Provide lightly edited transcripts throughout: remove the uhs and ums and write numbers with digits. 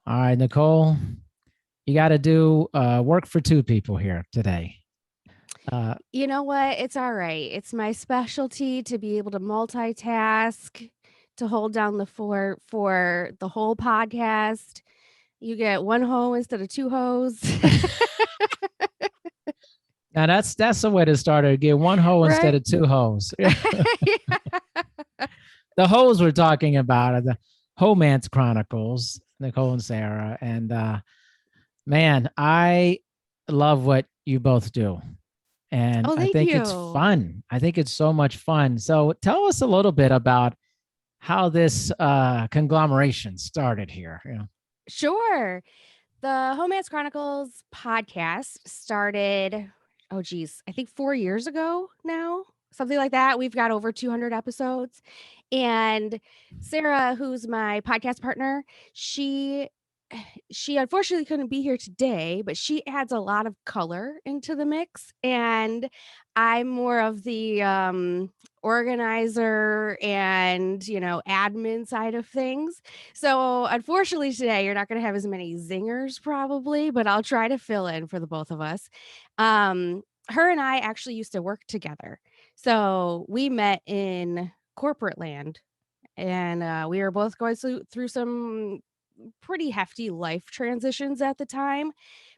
All right, Nicole, you got to do work for two people here today. Uh, You know what? It's all right. It's my specialty to be able to multitask, to hold down the fort for the whole podcast. You get one hoe instead of two hoes. Now that's the way to start it. Get one hoe instead Right? of two hoes. Yeah. The hoes we're talking about are the Homance Chronicles, Nicole and Sarah. And man, I love what you both do. And Oh, I thank think it's you. fun. I think it's so much fun. So tell us a little bit about how this conglomeration started here. Sure. The Homance Chronicles podcast started, oh, geez, I think 4 years ago now, something like that. We've got over 200 episodes. And Sarah, who's my podcast partner, she she unfortunately couldn't be here today, but she adds a lot of color into the mix. And I'm more of the organizer and, admin side of things. So, unfortunately, today you're not going to have as many zingers probably, but I'll try to fill in for the both of us. Her and I actually used to work together. So, we met in corporate land and we were both going through some pretty hefty life transitions at the time,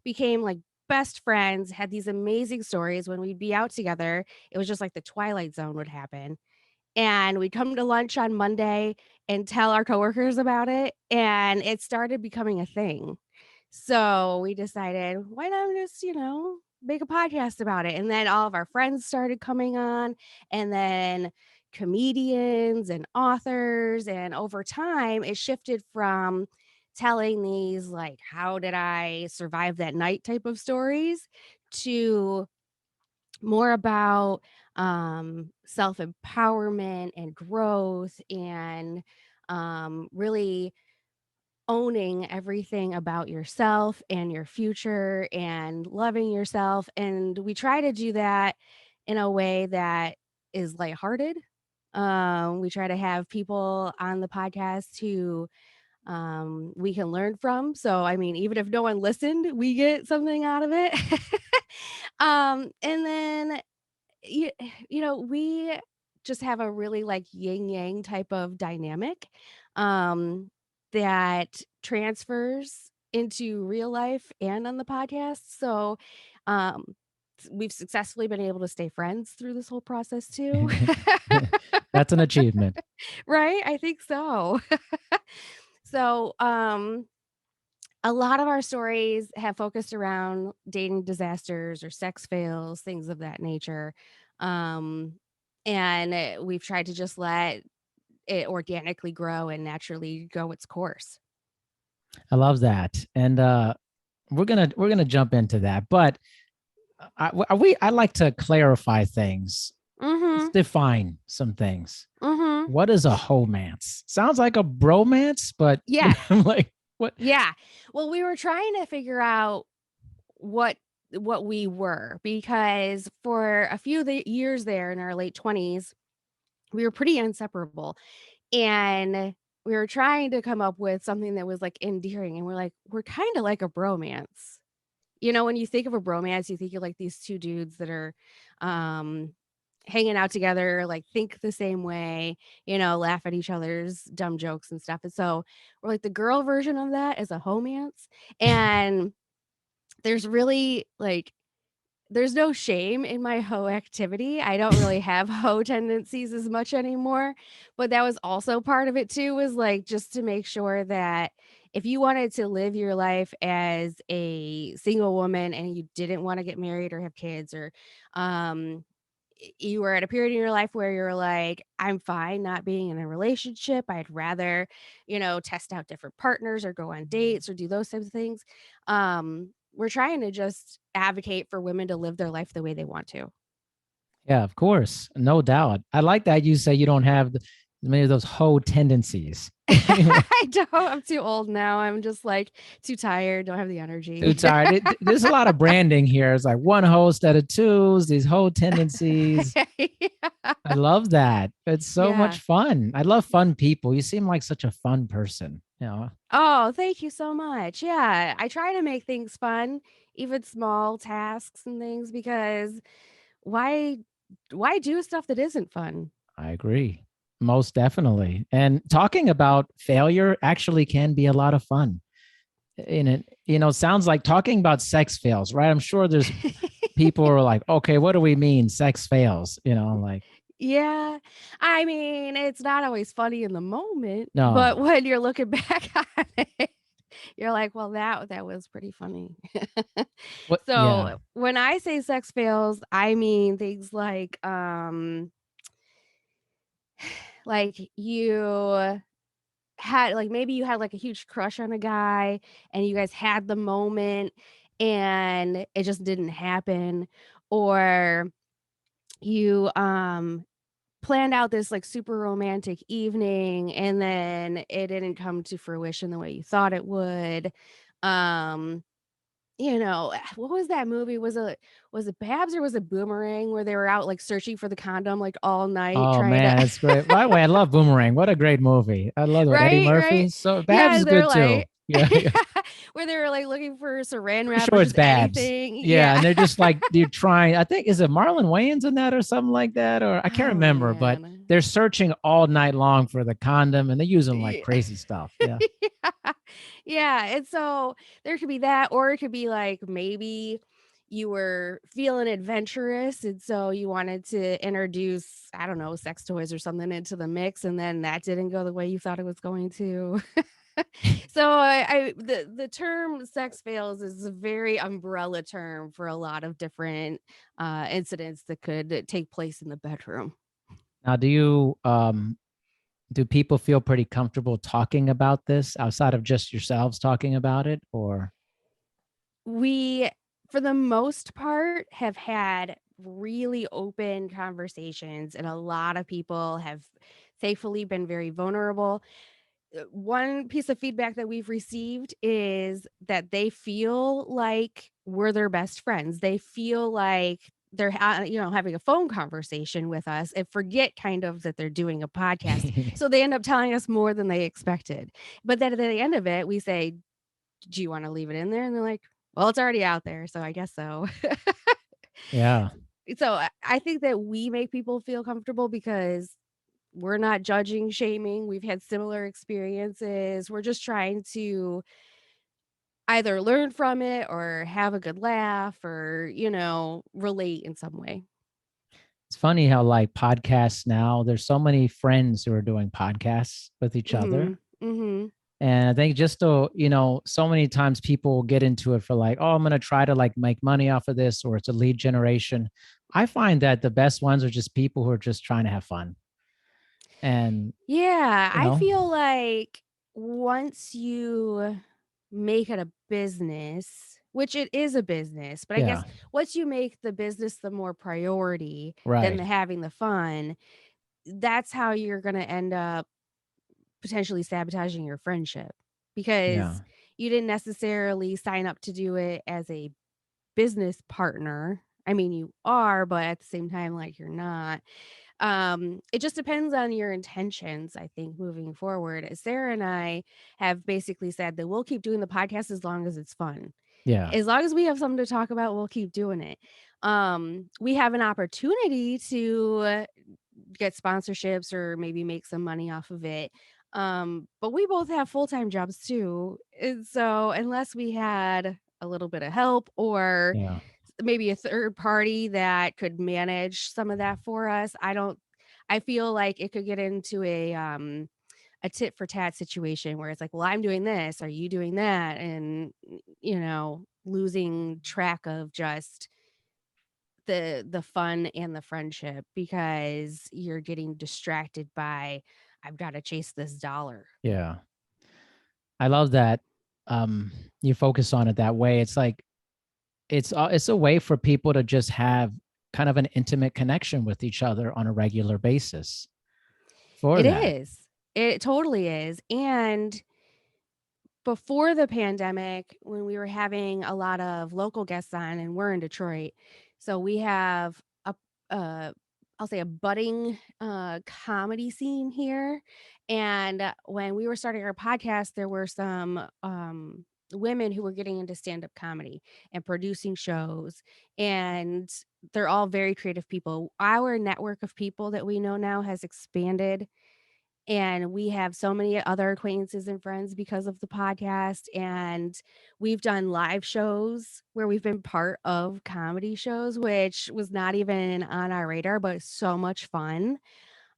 became like best friends, had these amazing stories when we'd be out together. It was just like the twilight zone would happen. And we'd come to lunch on Monday and tell our coworkers about it. And it started becoming a thing. So we decided, why not just, make a podcast about it? And then all of our friends started coming on, and then comedians and authors. And over time, it shifted from telling these, like, how did I survive that night type of stories to more about self empowerment and growth and really owning everything about yourself and your future and loving yourself. And we try to do that in a way that is lighthearted. We try to have people on the podcast who we can learn from. So, I mean, even if no one listened, we get something out of it. And then you, we just have a really like yin yang type of dynamic that transfers into real life and on the podcast. So um, we've successfully been able to stay friends through this whole process too. That's an achievement. Right? I think so. So, a lot of our stories have focused around dating disasters or sex fails, things of that nature. Um, and we've tried to just let it organically grow and naturally go its course. I love that. And we're gonna jump into that. But I like to clarify things. Let's Mhm. define some things. Mhm. What is a homance? Sounds like a bromance, but I'm Yes. like, what? Yeah. Well, we were trying to figure out what what we were because for a few years there in our late 20s, we were pretty inseparable. And we were trying to come up with something that was, like, endearing, and we're like, "We're kinda like a bromance." When you think of a bromance, you think of, like, these 2 dudes that are, um, hanging out together, like, think the same way, laugh at each other's dumb jokes and stuff, and so we're like, the girl version of that is a homance, and there's really, like there's no shame in my hoe activity. I don't really have hoe tendencies as much anymore, but that was also part of it too, was like just to make sure that if you wanted to live your life as a single woman and you didn't want to get married or have kids or um you were at a period in your life where you're like, I'm fine not being in a relationship. I'd rather, test out different partners or go on dates or do those types of things. We're trying to just advocate for women to live their life the way they want to. Yeah, of course, no doubt. I like that you say you don't have many of those hoe tendencies. I don't. I'm too old now. I'm just like too tired. Don't have the Too energy. tired. There's a lot of branding here. It's like one hoe instead of twos, these hoe tendencies. Yeah. I love that. It's so Yeah. much fun. I love fun people. You seem like such a fun person. You know, Oh, thank you so much. Yeah, I try to make things fun, even small tasks and things, because why why do stuff that isn't fun? I agree. Most definitely. And talking about failure actually can be a lot of fun. In it, sounds like talking about sex fails, right? I'm sure there's people who are like, okay, what do we mean sex fails? Like, Yeah. I mean, it's not always funny in the moment, but no. when you're looking back on it, you're like, "Well, that was pretty funny." What? Yeah. So, when I say sex fails, I mean things like you had like, maybe you had, like, a huge crush on a guy and you guys had the moment and it just didn't happen, or you, planned out this, like, super romantic evening and then it didn't come to fruition the way you thought it would. Um, what was that movie? Was it Babs or was it Boomerang where they were out, like, searching for the condom, like, all night Oh trying to man, that's great. By the way, I love Boomerang. What a great movie. I love it. Eddie right, right. Murphy. So Babs Yeah, is they're good too. like Yeah, yeah. where they were, like, looking for Saran Pretty wrap or sure it's just Babs. anything. Yeah, Yeah. and they're just like they're trying. I think is it Marlon Wayans in that or something like that, or I can't Oh, remember. But man. they're searching all night long for the condom, and they use them like Ye crazy stuff. Yeah. Yeah. Yeah, and so there could be that, or it could be, like, maybe you were feeling adventurous, and so you wanted to introduce, I don't know, sex toys or something into the mix, and then that didn't go the way you thought it was going to. So the term sex fails is a very umbrella term for a lot of different, incidents that could take place in the bedroom. Now, do people feel pretty comfortable talking about this outside of just yourselves talking about it, or? We, for the most part, have had really open conversations, and a lot of people have thankfully been very vulnerable. One piece of feedback that we've received is that they feel like we're their best friends. They feel like they're having a phone conversation with us and forget kind of that they're doing a podcast. So they end up telling us more than they expected. But then at the end of it, we say, "Do you wanna leave it in there?" And they're like, "Well, it's already out there, so I guess so." Yeah. So, I think that we make people feel comfortable because we're not judging, shaming, we've had similar experiences, we're just trying to either learn from it or have a good laugh or, relate in some way. It's funny how like podcasts now, there's so many friends who are doing podcasts with each other. Mhm, mhm. And I think just to, so many times people get into it for like, oh, I'm going to try to like make money off of this, or it's a lead generation. I find that the best ones are just people who are just trying to have fun. And, Yeah, you I know, feel like once you make it a business, which it is a business, but I guess yeah, once you make the business the more priority than right. the having the fun, that's how you're going to end up potentially sabotaging your friendship Yeah, because you didn't necessarily sign up to do it as a business partner. I mean, you are, but at the same time, like you're not. It just depends on your intentions, I think, moving forward. Sarah and I have basically said that we'll keep doing the podcast as long as it's fun. yeah, As long as we have something to talk about, we'll keep doing it. We have an opportunity to get sponsorships or maybe make some money off of it. But we both have full-time jobs too. And so unless we had a little bit of help or yeah, maybe a third party that could manage some of that for us, I feel like it could get into a tit for tat situation where it's like, well, I'm doing this, are you doing that? And losing track of just the fun and the friendship because you're getting distracted by I've got to chase this dollar. yeah. I love that you focus on it that way. It's like it's a way for people to just have kind of an intimate connection with each other on a regular basis. for It that. is. It totally is. And before the pandemic, when we were having a lot of local guests on, and we're in Detroit, so we have a uh I'll say a budding comedy scene here. And when we were starting our podcast, there were some women who were getting into stand-up comedy and producing shows, and they're all very creative people. Our network of people that we know now has expanded, and we have so many other acquaintances and friends because of the podcast. And we've done live shows where we've been part of comedy shows, which was not even on our radar, but it's so much fun.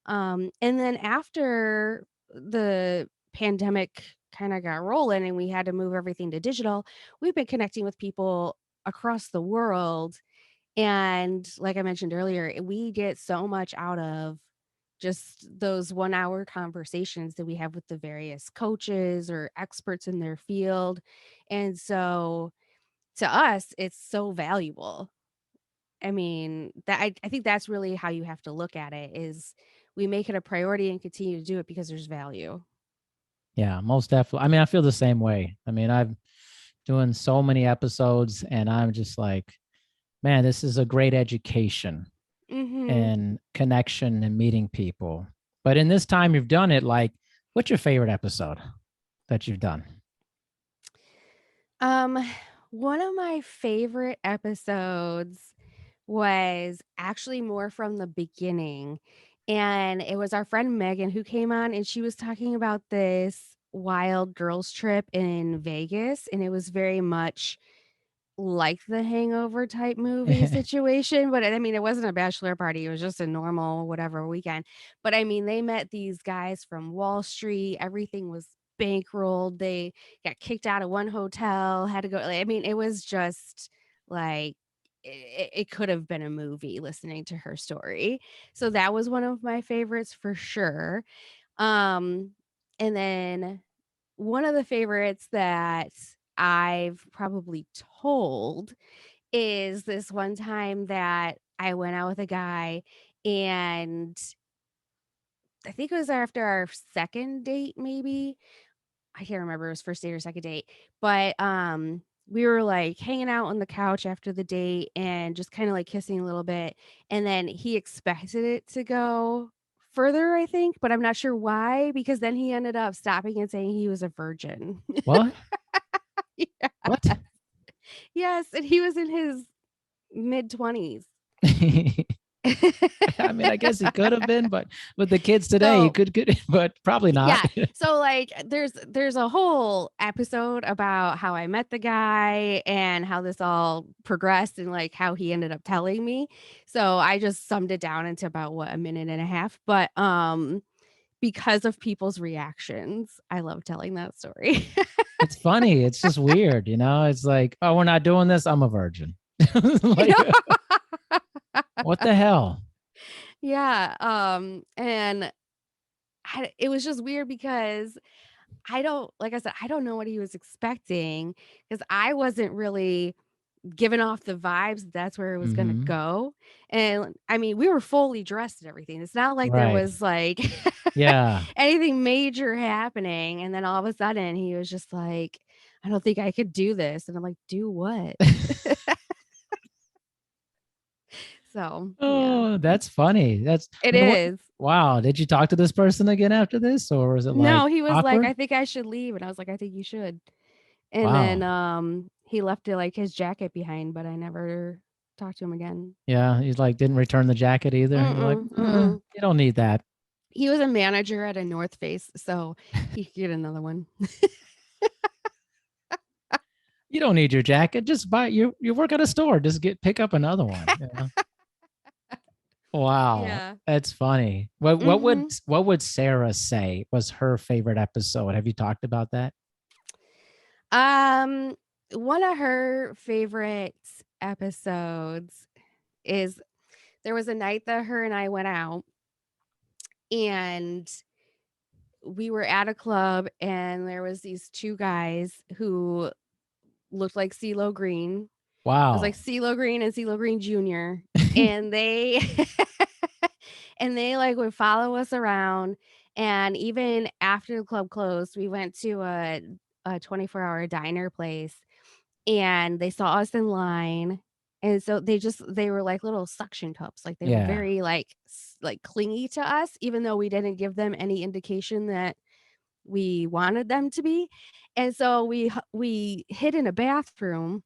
And then after the pandemic kind of got rolling and we had to move everything to digital, we've been connecting with people across the world. And like I mentioned earlier, we get so much out of just those 1 hour conversations that we have with the various coaches or experts in their field. And so to us, it's so valuable. I mean, I think that's really how you have to look at it is we make it a priority and continue to do it because there's value. Yeah, most definitely. I mean, I feel the same way. I mean, I've doing so many episodes and I'm just like, man, this is a great education Mhm. and connection and meeting people. But in this time you've done it, like, what's your favorite episode that you've done? Um one of my favorite episodes was actually more from the beginning. And it was our friend Megan who came on, and she was talking about this wild girls trip in Vegas. And it was very much like the Hangover type movie situation. But I mean, it wasn't a bachelor party, it was just a normal whatever weekend. But I mean, they met these guys from Wall Street, everything was bankrolled. They got kicked out of one hotel, had to go. I mean, it was just like it could have been a movie listening to her story. So that was one of my favorites for sure. Um, and then one of the favorites that I've probably told is this one time that I went out with a guy, and I think it was after our second date, maybe. I can't remember if it was first date or second date, but we were like hanging out on the couch after the date and just kind of like kissing a little bit. And then he expected it to go further, I think, but I'm not sure why, because then he ended up stopping and saying he was a virgin. What? Yeah. What? Yes, and he was in his mid 20s. I mean, I guess he could have been, but with the kids today, he So could, but probably not. yeah. So like there's a whole episode about how I met the guy and how this all progressed and like how he ended up telling me. So I just summed it down into about what, a minute and a half. But because of people's reactions, I love telling that story. It's funny. It's just weird, you know? It's like, oh, we're not doing this. I'm a virgin. You Like, know? what the hell? Yeah. And it was just weird because I don't, like I said, I don't know what he was expecting because I wasn't really giving off the vibes that's where it was gonna Hmm. go. And I mean, we were fully dressed and everything. It's not like there Right. was like Yeah. anything major happening. And then all of a sudden he was just like, I don't think I could do this. And I'm like, do what? So yeah, Oh, that's funny. That's it but what? is. Wow. Did you talk to this person again after this, or was it like No, he was like, awkward? I think I should leave. And I was like, I think you should. And then, Wow. he left it like his jacket behind, but I never talked to him again. Yeah. He's like, didn't return the jacket either. You're like, Mm-mm, mm-mm. you don't need that. He was a manager at a North Face, so he could get another one. You don't need your jacket. Just buy you work at a store. Just pick up another one. Yeah. Wow. Yeah. That's funny. Mhm. What would Sarah say was her favorite episode? Have you talked about that? Um, one of her favorite episodes is there was a night that her and I went out, and we were at a club, and there was these 2 guys who looked like CeeLo Green. It was like Wow. CeeLo Green and CeeLo Green Jr., and they And they like would follow us around. And even after the club closed, we went to a 24-hour diner place and they saw us in line. And so they were like little suction cups. Like they were Yeah. very like like clingy to us, even though we didn't give them any indication that we wanted them to be. And so we hid in a bathroom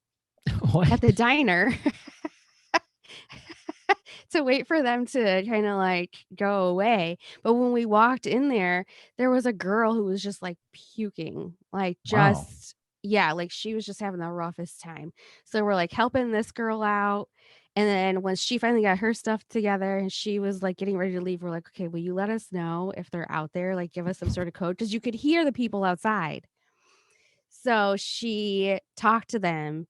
What? at the diner to wait for them to kind of like go away. But when we walked in there, there was a girl who was just like puking, like Wow. just, yeah, like she was just having the roughest time. So we're like helping this girl out. And then when she finally got her stuff together and she was like getting ready to leave, we're like, okay, will you let us know if they're out there? Like give us some sort of code because you could hear the people outside. So she talked to them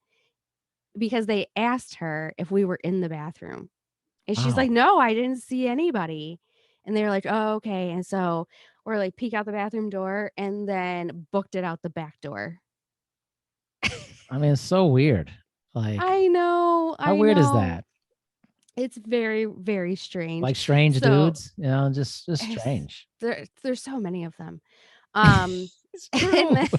because they asked her if we were in the bathroom. And she's like, Wow. "No, I didn't see anybody." And they were like, "Oh, okay." And so we're like peek out the bathroom door and then booked it out the back door. I mean, it's so weird. Like, I know, how I weird is know. that? It's very, very strange. Like strange So dudes, you know, just it's, strange. there's so many of them. Um, It's and true. then,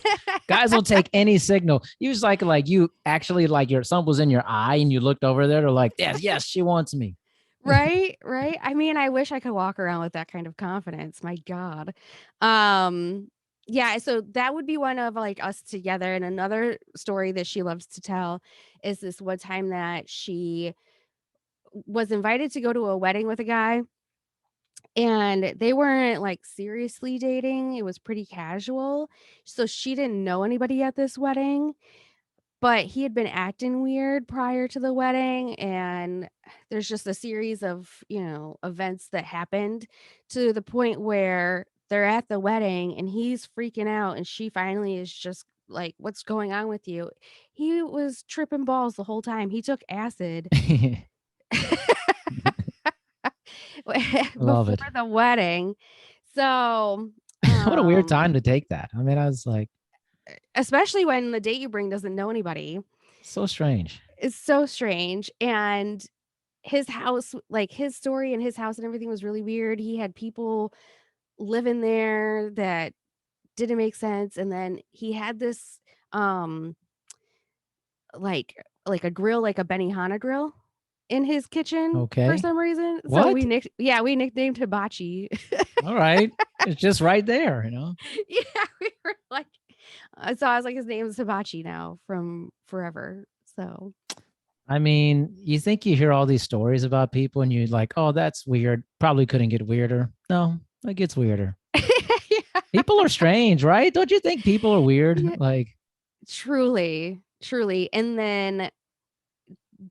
Guys will take any signal. You was like you actually like your something was in your eye and you looked over there. They're like, yes, she wants me. right, right. I mean, I wish I could walk around with that kind of confidence. My God. Um, yeah, so that would be one of like us together. And another story that she loves to tell is this one time that she was invited to go to a wedding with a guy and they weren't like seriously dating. It was pretty casual. So she didn't know anybody at this wedding. But he had been acting weird prior to the wedding, and there's just a series of, events that happened to the point where they're at the wedding and he's freaking out and she finally is just like, "What's going on with you?" He was tripping balls the whole time. He took acid Love before it. the wedding. So, What a weird um, time to take that. I mean, I was like, especially when the date you bring doesn't know anybody, so strange. it's so strange, and his house, like, his story and his house and everything was really weird. He had people living there that didn't make sense, and then he had this, um, like like a grill, like a Benihana grill in his kitchen for Okay. some reason. So What? we nicknamed Hibachi. All right. It's just right there, you know? Yeah, we were like so I was like, his name is Hibachi now from forever. So I mean, you think you hear all these stories about people and you're like, oh, that's weird. Probably couldn't get weirder. No, it gets weirder. yeah, People are strange, right? Don't you think people are weird? yeah, Like, truly, truly. And then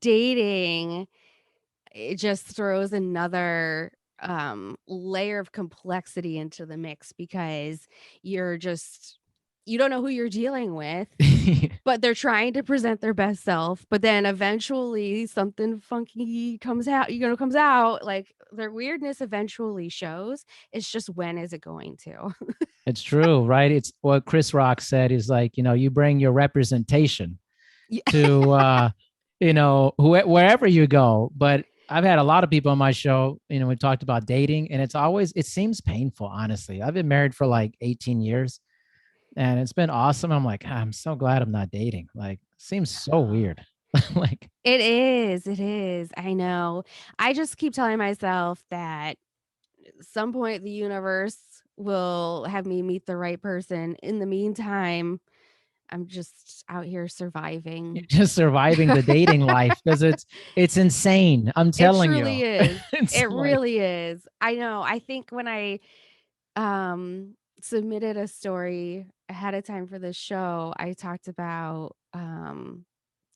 dating, it just throws another layer of complexity into the mix because you're just you don't know who you're dealing with, but they're trying to present their best self, but then eventually something funky comes out, like their weirdness eventually shows. It's just when is it going to? it's true, right? It's what Chris Rock said is like, you bring your representation Yeah. to, wherever you go. But I've had a lot of people on my show, we talked about dating and it seems painful, honestly. I've been married for like 18 years and it's been awesome. I'm like, I'm so glad I'm not dating. Like, seems so weird. Like, It is, I know. I just keep telling myself that some point the universe will have me meet the right person. In the meantime, I'm just out here you're surviving. just surviving the dating life because it's insane. I'm It telling you. truly is. It's It like, really is. I know. I think when I submitted a story ahead of time for this show, I talked about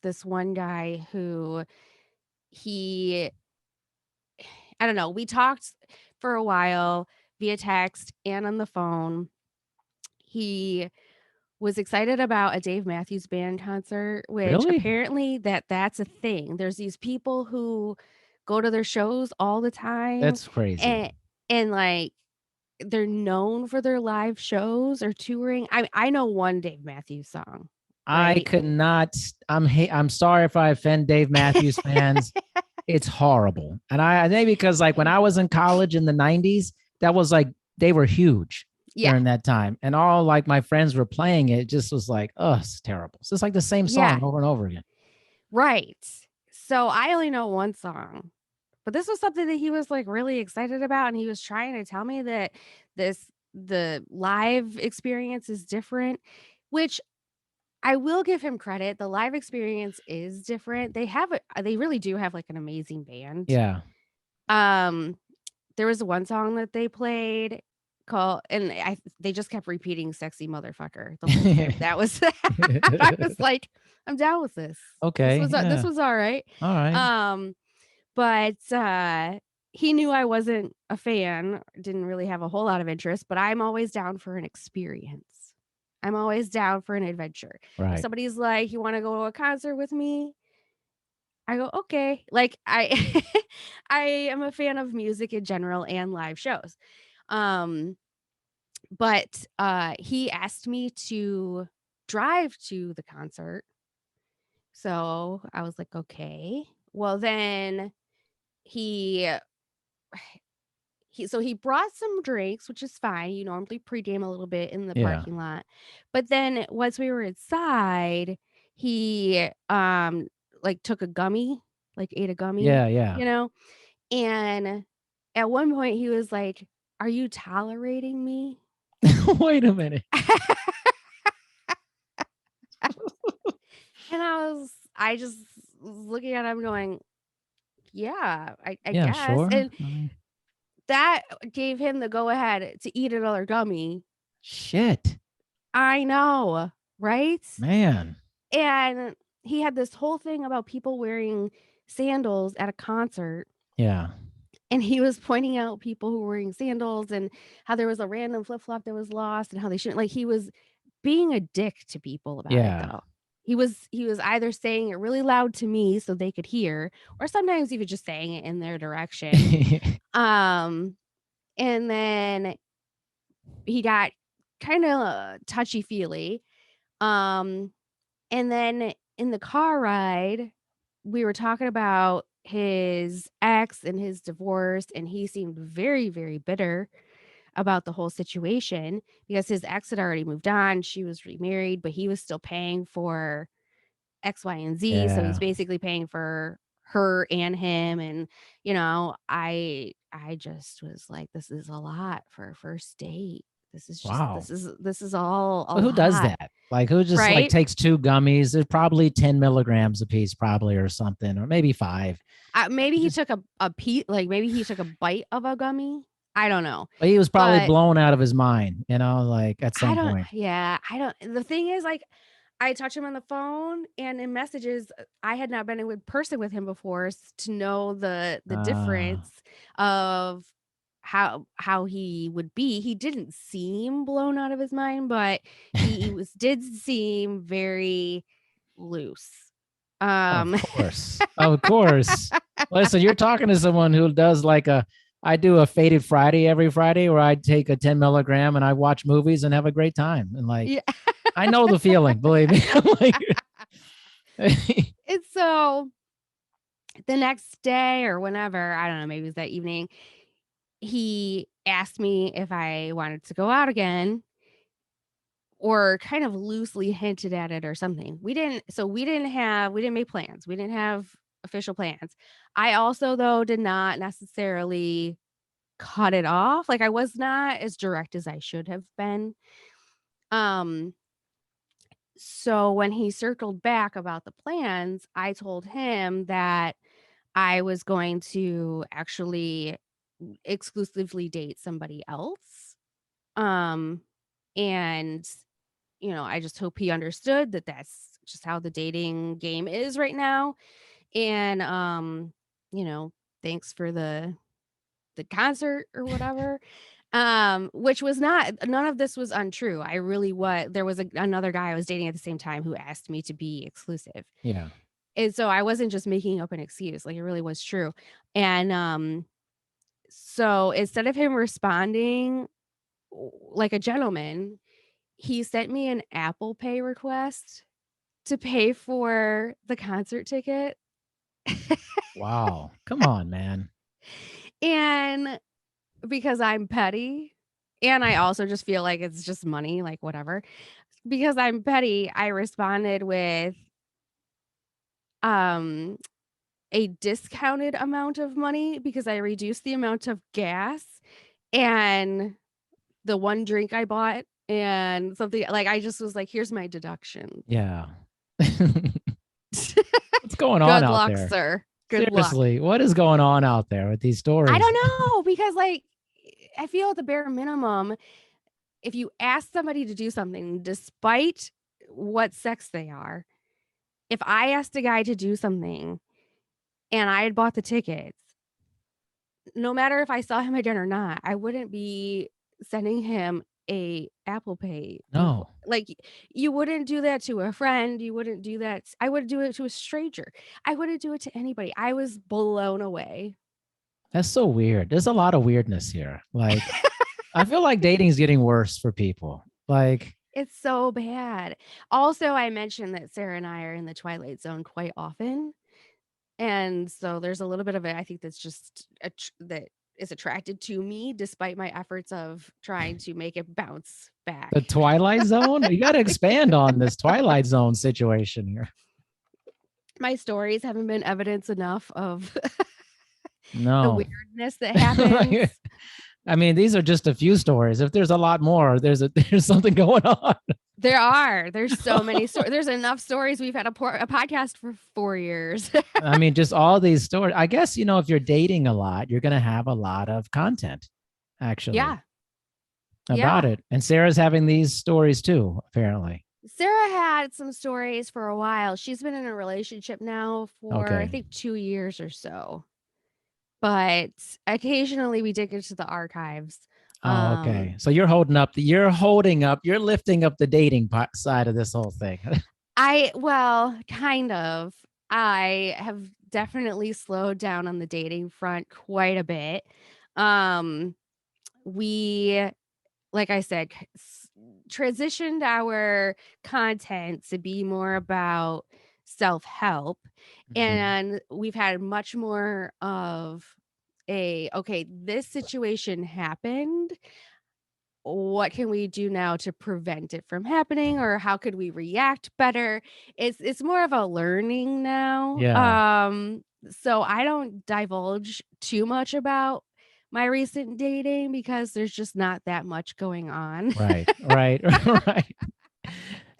this one guy who he I don't know, we talked for a while via text and on the phone. He was excited about a Dave Matthews Band concert, which really? apparently that's a thing. There's these people who go to their shows all the time That's crazy. and like they're known for their live shows or touring. I know one Dave Matthews song, I right? could not. I'm sorry if I offend Dave Matthews fans. It's horrible. And I think because like when I was in college in the 90s, that was like they were huge Yeah. during that time. And all like my friends were playing it, just was like, oh, it's terrible. So it's like the same Yeah. song over and over again. Right. So I only know one song, but this was something that he was like really excited about. And he was trying to tell me that the live experience is different, which I will give him credit. The live experience is different. They really do have like an amazing band. Yeah. Um, there was one song that they played called, and they just kept repeating "sexy motherfucker" the whole time. That was, I was like, I'm down with this. Okay. This Yeah. was all right. All right. Um, but he knew I wasn't a fan. Didn't really have a whole lot of interest. But I'm always down for an experience. I'm always down for an adventure. If Right. somebody's like, "You want to go to a concert with me?" I go, "Okay." Like I I am a fan of music in general and live shows. Um, but he asked me to drive to the concert. So I was like, "Okay." Well, then he he brought some drinks, which is fine. You normally pregame a little bit in the Yeah. parking lot. But then once we were inside, he like took a gummy, like ate a gummy, Yeah. Yeah. you know? And at one point he was like, "Are you tolerating me?" Wait a minute. And I just was looking at him going, "Yeah, I Yeah, guess." sure. And I mean, that gave him the go ahead to eat another gummy. shit. I know, right? Man. And he had this whole thing about people wearing sandals at a concert, Yeah. and he was pointing out people who were wearing sandals and how there was a random flip-flop that was lost and how they shouldn't, like, he was being a dick to people about it, Yeah. though. He was either saying it really loud to me so they could hear, or sometimes even just saying it in their direction. Um, and then he got kinda touchy-feely. Um, and then in the car ride, we were talking about his ex and his divorce, and he seemed very, very bitter about the whole situation because his ex had already moved on. She was remarried, but he was still paying for X, Y, and Z. So he's Yeah. basically paying for her and him. And, I just was like, this is a lot for a first date. Wow. This is all a But who does lot, that? Like who just like right? takes two gummies? There's probably 10 milligrams a piece, probably, or something, or maybe five. Maybe he Just took like maybe he took a bite of a gummy. I don't know. but he was probably But blown out of his mind, like at I some don't point. yeah, I don't the thing is, like, I touch him on the phone and in messages, I had not been in person with him before to know the Uh difference of how he would be. He didn't seem blown out of his mind, but he was did seem very loose. of Um course. Of course. Listen, you're talking to someone who does I do a faded Friday every Friday where I take a 10 milligram and I watch movies and have a great time. And Yeah. I know the feeling, believe me. And so the next day or whenever, I don't know, maybe it was that evening, he asked me if I wanted to go out again or kind of loosely hinted at it or something. We didn't make plans. We didn't have official plans. I also though did not necessarily cut it off. Like I was not as direct as I should have been. Um so when he circled back about the plans, I told him that I was going to actually exclusively date somebody else. Um, and, I just hope he understood that that's just how the dating game is right now. And, you know, thanks for the concert or whatever. Which was not none of this was untrue. I really was there was another guy I was dating at the same time who asked me to be exclusive. Yeah. And so I wasn't just making up an excuse, like it really was true. And so instead of him responding like a gentleman, he sent me an Apple Pay request to pay for the concert ticket. Wow. Come on, man. And because I'm petty, and I also just feel like it's just money, like whatever. Because I'm petty, I responded with um a discounted amount of money because I reduced the amount of gas and the one drink I bought and something like I just was like, here's my deduction. Yeah. What's going on Good out luck, there? sir. Good luck. Seriously, what is going on out there with these I stories? don't know because like I feel at the bare minimum, if you ask somebody to do something despite what sex they are, if I asked a guy to do something and I had bought the tickets, no matter if I saw him again or not, I wouldn't be sending him a Apple Pay No, like, you wouldn't do that to a friend, you wouldn't do that I would do it to a stranger. I wouldn't do it to anybody. I was blown away. that's so weird. There's a lot of weirdness here. Like, I feel like dating is getting worse for people. Like, It's so bad. Also, I mentioned that Sarah and I are in the twilight zone quite often, and so there's a little bit of it I think that's just that is attracted to me despite my efforts of trying to make it bounce the back. Twilight Zone? You got to expand on this Twilight Zone situation here. My stories haven't been evidence enough of the No. weirdness that happens. I mean, these are just a few stories. If there's a lot more, there's something going on. There's so many stories. There's enough stories. We've had a podcast for 4 years. I mean, just all these stories. I guess, if you're dating a lot, you're going to have a lot of content actually Yeah. about Yeah. it. And Sarah's having these stories too, apparently. Sarah had some stories for a while. She's been in a relationship now for, I Okay. think, 2 years or so. But occasionally we dig into the archives. Oh, Um, okay. So you're you're lifting up the dating side of this whole thing. well, kind of. I have definitely slowed down on the dating front quite a bit. Um, we like I said, transitioned our content to be more about self-help, Mhm. and we've had much more of okay, this situation happened. What can we do now to prevent it from happening, or how could we react better? It's more of a learning now. Yeah. So I don't divulge too much about my recent dating because there's just not that much going on. Right. Right. Right.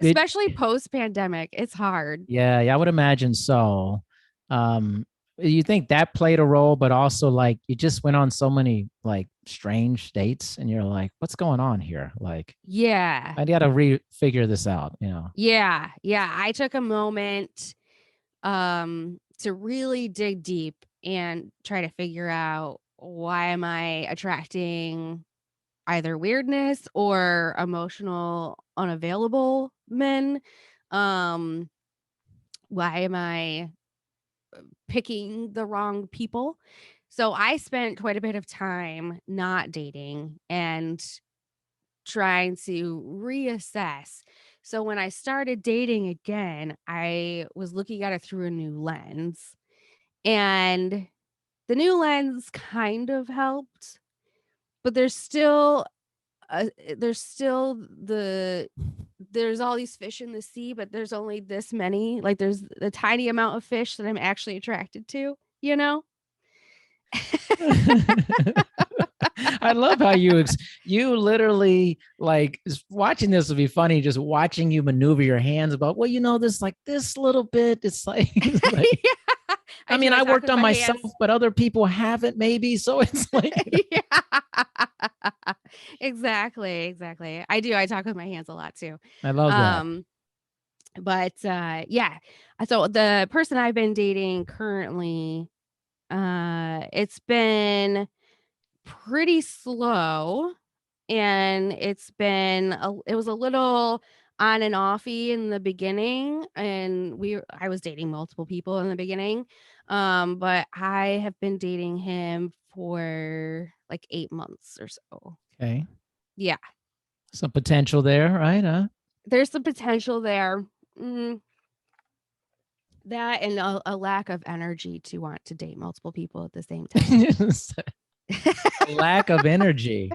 Did Especially post pandemic, it's hard. Yeah, I would imagine so. Um, you think that played a role, but also like you just went on so many like strange dates and you're like, what's going on here? Like, Yeah. I gotta figure this out. Yeah. Yeah. I took a moment to really dig deep and try to figure out why am I attracting either weirdness or emotional unavailable men? Um, why am I picking the wrong people? So I spent quite a bit of time not dating and trying to reassess. So when I started dating again, I was looking at it through a new lens. And the new lens kind of helped, but there's still there's all these fish in the sea, but there's only this many. Like there's the tiny amount of fish that I'm actually attracted to, you know? I love how you literally like watching this would be funny. Just watching you maneuver your hands about, well, this like this little bit. It's like, it's like Yeah. I I do. mean, I I talk worked with on my myself, hands. but other people haven't, maybe. So it's like, Yeah. Exactly, exactly. I do. I talk with my hands a lot too. I love that. Um, but yeah. So the person I've been dating currently, it's been pretty slow, and it was a little on and offy in the beginning, and I was dating multiple people in the beginning. But I have been dating him for like 8 months or so. Okay. Yeah, Some potential there, right? Huh? there's some potential there. Mm, That and a lack of energy to want to date multiple people at the same time. A lack of energy.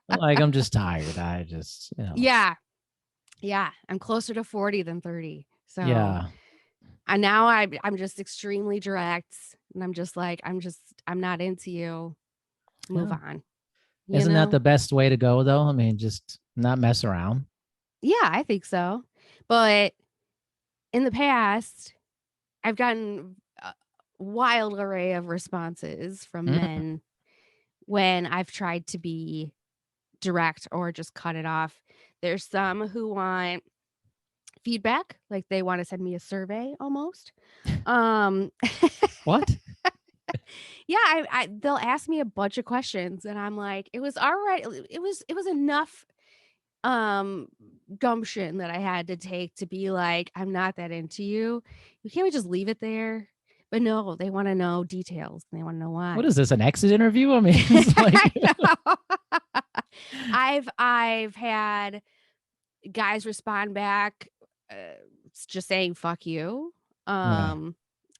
Like I'm just tired. I just, Yeah. Yeah. I'm closer to 40 than 30. So yeah. and now I'm just extremely direct. And I'm just like, I'm not into you. Move Yeah. on. You Isn't that know? the best way to go though? I mean, just not mess around. Yeah, I think so. But in the past, I've gotten a wild array of responses from Mm. men when I've tried to be direct or just cut it off. There's some who want feedback, like they want to send me a survey almost. Um What? yeah, they'll ask me a bunch of questions and I'm like, it was all right. It was enough um gumption that I had to take to be like, I'm not that into you. You can't we just leave it there? But no, they want to know details. And they want to know What why. is this? An exit interview? I mean, it's I like, know. I've had guys respond back uh, just saying fuck you. yeah, Um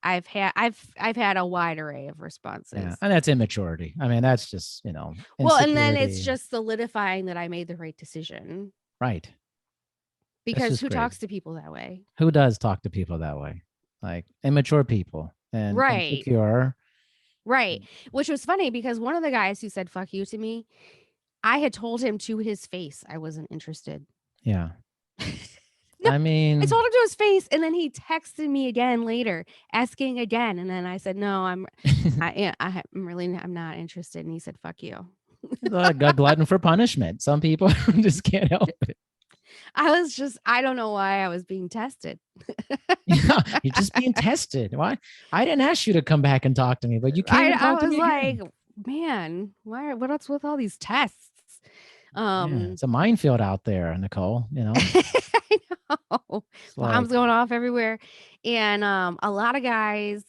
I've had a wide array of yeah, responses. and that's immaturity. I mean, that's just Well, and then it's insecurity. just solidifying that I made the right decision Right. That's because just who crazy. talks to people that way? Who does talk to people that way? Like immature people and Right. insecure. Right. Which was funny because one of the guys who said fuck you to me, I had told him to his face I wasn't interested. Yeah. No, I I mean, told him to his face and then he texted me again later asking again and then I said, "No, I'm not interested." And he said, "Fuck you." like a glutton for punishment. Some people just can't help it. I don't know why I was being tested. Yeah, you're just being tested. Why? I didn't ask you to come back and talk to me, but you came and I talked to was me like, again. "Man, what's with all these tests?" Yeah, Um it's a minefield out there, Nicole. I know. It's Bombs like, going off everywhere. And a lot of guys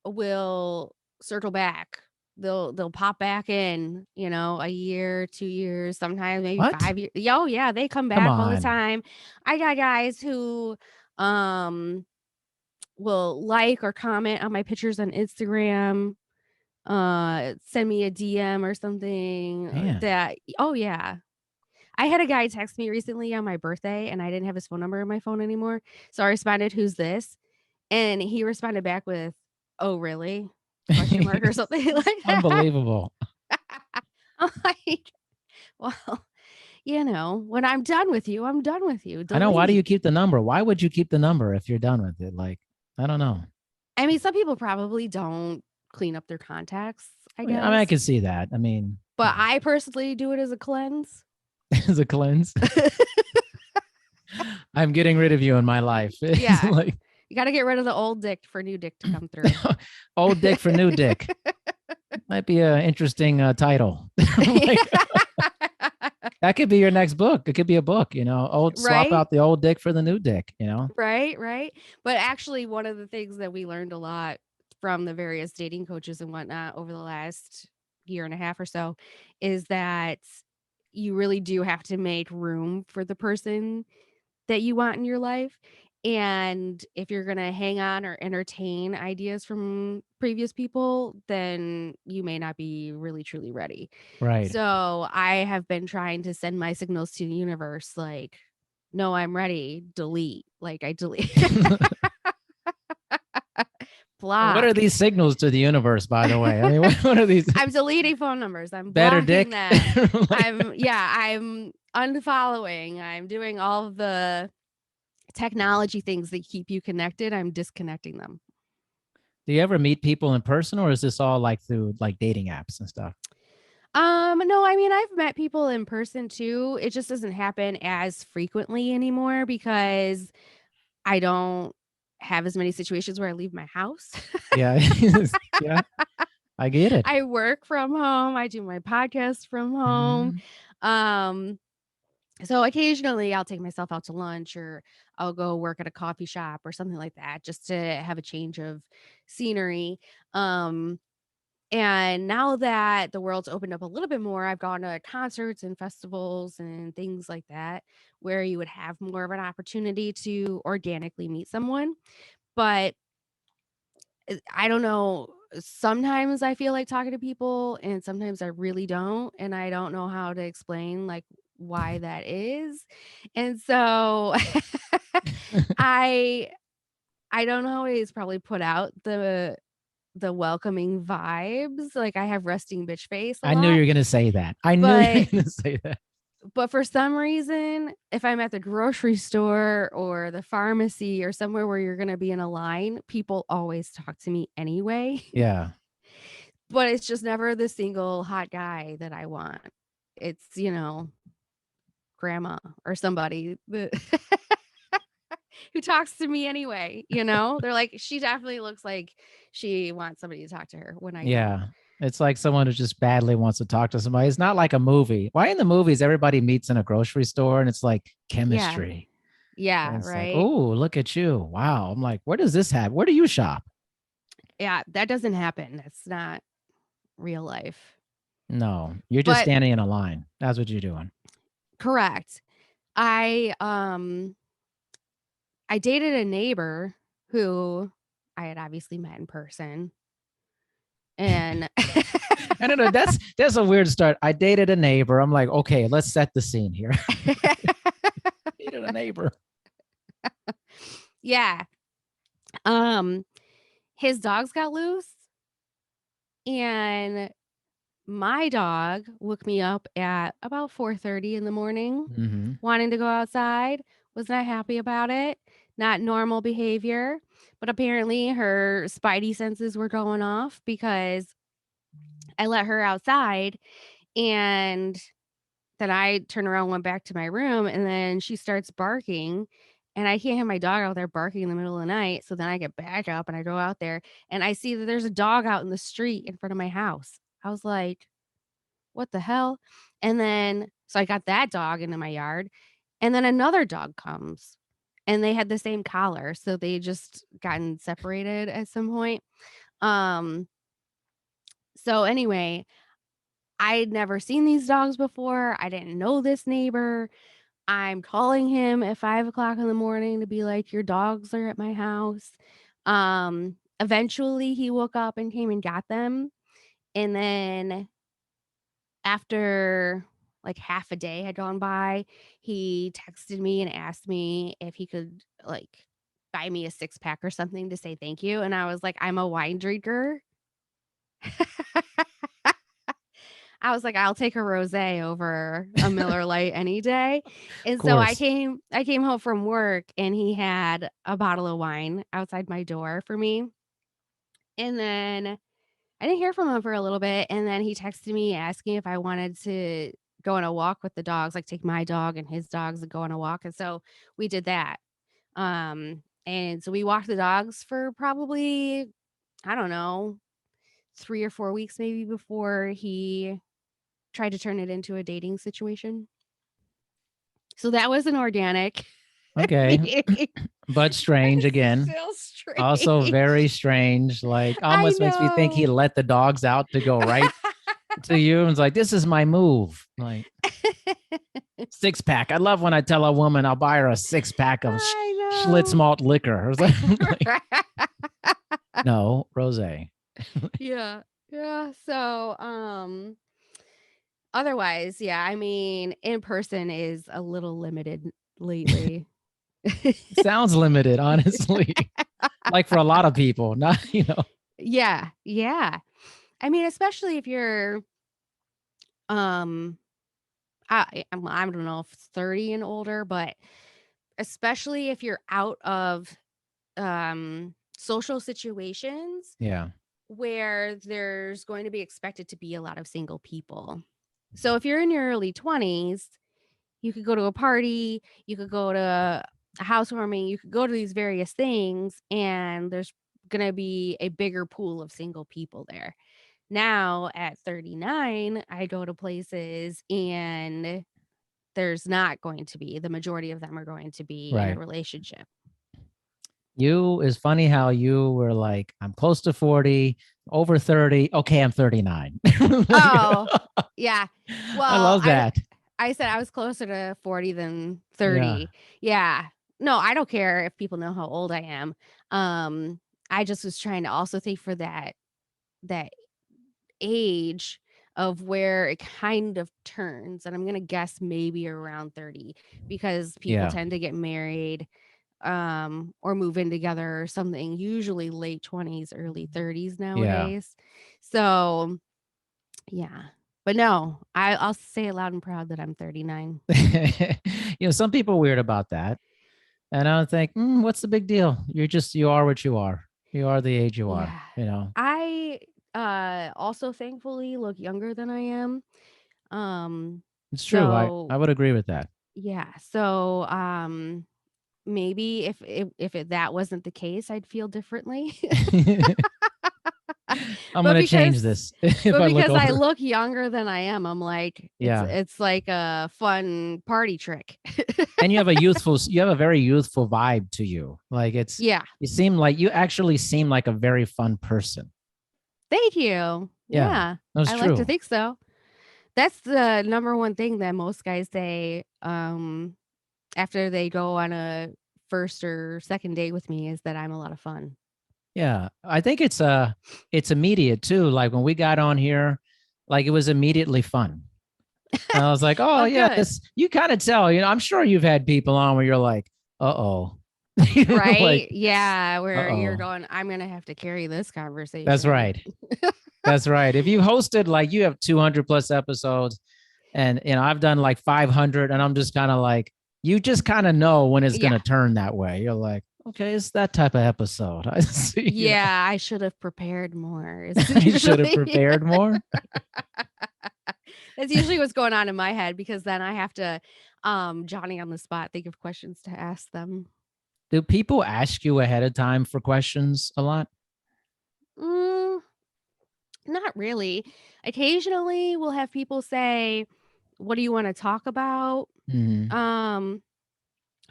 will circle back. They'll pop back in, a year, 2 years, sometimes maybe what? 5 years. Oh yeah, they come Come back all the on. time. I got guys who um will like or comment on my pictures on Instagram, send me a DM or something Man. that oh yeah. I had a guy text me recently on my birthday and I didn't have his phone number in my phone anymore. So I responded, "Who's this?" And he responded back with, "Oh, really?" Question mark or something like that. Unbelievable. I'm like, well, when I'm done with you, I'm done with you. I know. Why do you Delete. keep the number? Why would you keep the number if you're done with it? Like, I don't know. I mean, some people probably don't clean up their contacts, I I mean, I guess. can see that. I mean, But I personally do it as a cleanse. as a cleanse, I'm getting rid of you in my life. It's Yeah. like You got to get rid of the old dick for new dick to come through. old dick for new dick. Might be an interesting title. Like, that could be your next book. It could be a book, old swap Right? out the old dick for the new dick. Right, right. But actually, one of the things that we learned a lot from the various dating coaches and whatnot over the last year and a half or so is that you really do have to make room for the person that you want in your life. And if you're going to hang on or entertain ideas from previous people, then you may not be really truly ready. Right. So I have been trying to send my signals to the universe like, no, I'm ready. Delete. Like I delete. What are Block. these signals to the universe, by the way? I mean, what are these? I'm deleting phone numbers. I'm Better blocking dick? them. Like, I'm unfollowing. I'm doing all of the technology things that keep you connected. I'm disconnecting them. do you ever meet people in person, or is this all like through like dating apps and stuff? No, I mean, I've met people in person too. It just doesn't happen as frequently anymore because I don't have as many situations where I leave my house. Yeah. Yeah. I get it. I work from home. I do my podcast from home. Mhm. Um, so occasionally I'll take myself out to lunch or I'll go work at a coffee shop or something like that just to have a change of scenery. Um, and now that the world's opened up a little bit more, I've gone to concerts and festivals and things like that where you would have more of an opportunity to organically meet someone. But I don't know. Sometimes I feel like talking to people and sometimes I really don't. And I don't know how to explain like why that is. And so I I don't always probably put out the welcoming vibes. Like I have resting bitch face a I knew you lot. were going to say that. I knew you were But going to say that. but for some reason, if I'm at the grocery store or the pharmacy or somewhere where you're gonna be in a line, people always talk to me anyway. Yeah. But it's just never the single hot guy that I want. It's, grandma or somebody that who talks to me anyway, you know? They're like, "She definitely looks like she wants somebody to talk to her," when I don't. Yeah. It's like someone who just badly wants to talk to somebody. It's not like a movie. Why in the movies everybody meets in a grocery store and it's like Yeah. chemistry? And Yeah, it's like, right? oh, look at you. Wow. I'm like, where does this happen? Where do you shop? Yeah, that doesn't happen. That's not real life. No, you're just But standing in a line. That's what you're doing. correct. I dated a neighbor who I had obviously met in person, and I don't know. That's a weird start. I dated a neighbor. I'm like, okay, let's set the scene here. Dated a neighbor. yeah, um, his dogs got loose, and my dog woke me up at about 4:30 in the morning, Mm-hmm. wanting to go outside. Was not happy about it. Not normal behavior, but apparently her spidey senses were going off because I let her outside, and then I turn around, went back to my room, and then she starts barking, and I can't have my dog out there barking in the middle of the night. So then I get back up and I go out there and I see that there's a dog out in the street in front of my house. I was like, what the hell? And then, so I got that dog into my yard, and then another dog comes and they had the same collar. So they just gotten separated at some point. Um, so anyway, I'd never seen these dogs before. I didn't know this neighbor. I'm calling him at 5 o'clock in the morning to be like, your dogs are at my house. Eventually he woke up and came and got them. And then after like half a day had gone by, he texted me and asked me if he could like buy me a 6 pack or something to say thank you. And I was like, I'm a wine drinker. I was like, "I'll take a rosé over a Miller Lite any day." Of And so course. I came home from work and he had a bottle of wine outside my door for me. And then I didn't hear from him for a little bit, and then he texted me asking if I wanted to go on a walk with the dogs, like take my dog and his dogs and go on a walk. And so we did that. And so we walked the dogs for probably, I don't know, 3 or 4 weeks maybe before he tried to turn it into a dating situation. So that was an organic Okay. meeting. But strange again. Still Also strange. very strange. Like I almost makes me think he know. let the dogs out to go right to you and was like, this is my move. Like 6 pack. I love when I tell a woman I'll buy her a 6 pack of I Schlitz know. malt liquor. I was like, no, rose. Yeah. Yeah. So, otherwise, yeah, I mean, in person is a little limited lately. Sounds limited, honestly. Like for a lot of people, not. Yeah. Yeah. I mean, especially if you're, um, I don't know if it's 30 and older, but especially if you're out of social situations Yeah. where there's going to be expected to be a lot of single people. So if you're in your early 20s, you could go to a party, you could go to a housewarming, you could go to these various things, and there's going to be a bigger pool of single people there. Now at 39, I go to places and there's not going to be, the majority of them are going to be in a Right. relationship. It's funny how you were like, I'm close to 40, over 30. Okay, I'm 39. Like, Oh, yeah. I Well, love that. I said I was closer to 40 than Yeah. 30. Yeah. No, I don't care if people know how old I am. Um, I just was trying to also think for that age of where it kind of turns, and I'm gonna guess maybe around 30 because people Yeah. tend to get married or move in together or something, usually late 20s, early 30s Yeah. nowadays. So, yeah. But no, I'll say it loud and proud that I'm 39. Some people are weird about that. And I think, what's the big deal? You are what you are. You are the age you are, Yeah. you know. I also thankfully look younger than I am. Um It's true. I so would agree with that. yeah. So maybe if that wasn't the case, I'd feel differently. I'm but gonna change because this if but I look because I older. look younger than I am, I'm like Yeah. it's like a fun party trick. And you have a very youthful vibe to you. Like Yeah. you actually seem like a very fun person. Thank you. Yeah, Yeah. that's I like to true. think so. That's the number one thing that most guys say after they go on a first or second date with me is that I'm a lot of fun. Yeah, I think it's immediate too. Like when we got on here, like it was immediately fun. And I was like, oh Well, yeah, good. this you kind of tell. I'm sure you've had people on where you're like, uh-oh. Like, Right? Yeah, where you're uh-oh. going, I'm gonna have to carry this That's conversation. right. That's right. If you hosted like you have 200 plus episodes and I've done like 500 and I'm just kind of like you just kind of know when it's going Yeah. to turn that way. You're like, okay, it's that type of episode. I see, Yeah, I should have prepared more. It's I should have usually prepared more. that's usually what's going on in my head because then I have to Johnny on the spot think of questions to ask them. Do people ask you ahead of time for questions a lot? Mm, not really. Occasionally we'll have people say, "What do you want to talk about?" Mm-hmm. Um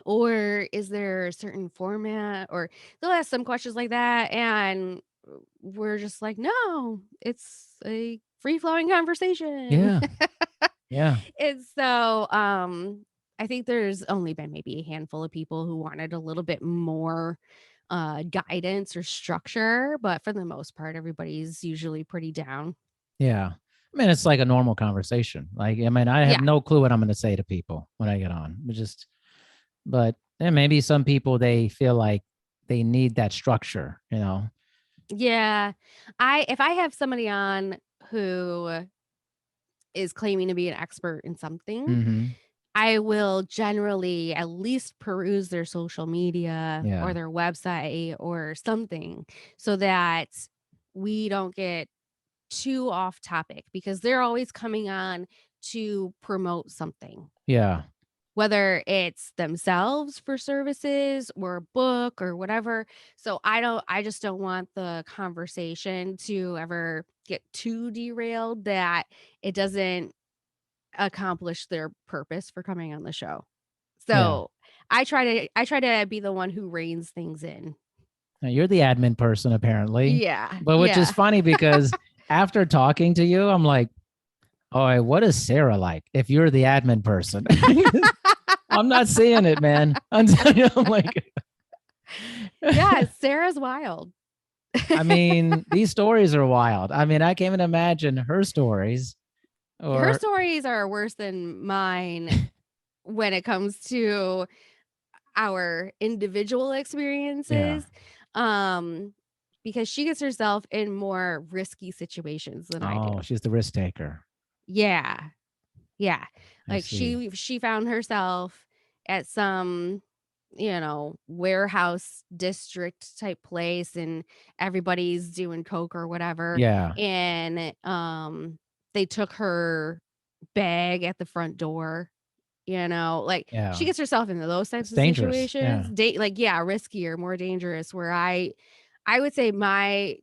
or is there a certain format or they'll ask some questions like that and we're just like, "No, it's a free-flowing conversation." Yeah. Yeah. And so, I think there's only been maybe a handful of people who wanted a little bit more, guidance or structure, but for the most part, everybody's usually pretty down. Yeah. I mean, it's like a normal conversation. Like, I mean, I have Yeah. no clue what I'm going to say to people when I get on. But maybe some people they feel like they need that structure. Yeah. I if I have somebody on who is claiming to be an expert in something, Mm-hmm. I will generally at least peruse their social media or Yeah. their website or something so that we don't get too off topic because they're always coming on to promote something, Yeah. whether it's themselves for services or a book or whatever. So I just don't want the conversation to ever get too derailed that it doesn't accomplish their purpose for coming on the show. Yeah. So I try to be the one who reins things in. Now, you're the admin person apparently, Yeah. but which is Yeah. funny because after talking to you, I'm like, all right, what is Sarah like if you're the admin person? I'm not seeing it, man. I'm like, Yeah, Sarah's wild. I mean, these stories are wild. I mean, I can't even imagine her stories Her or, stories are worse than mine when it comes to our individual yeah. experiences, um, because she gets herself in more risky situations than I Oh, do. she's the risk taker. Yeah. Yeah. I Like see. she found herself at some, warehouse district type place and everybody's doing coke or whatever Yeah. and they took her bag at the front door, like she Yeah. gets herself into those types It's of dangerous. situations, Yeah. like yeah, riskier, more dangerous where I would say my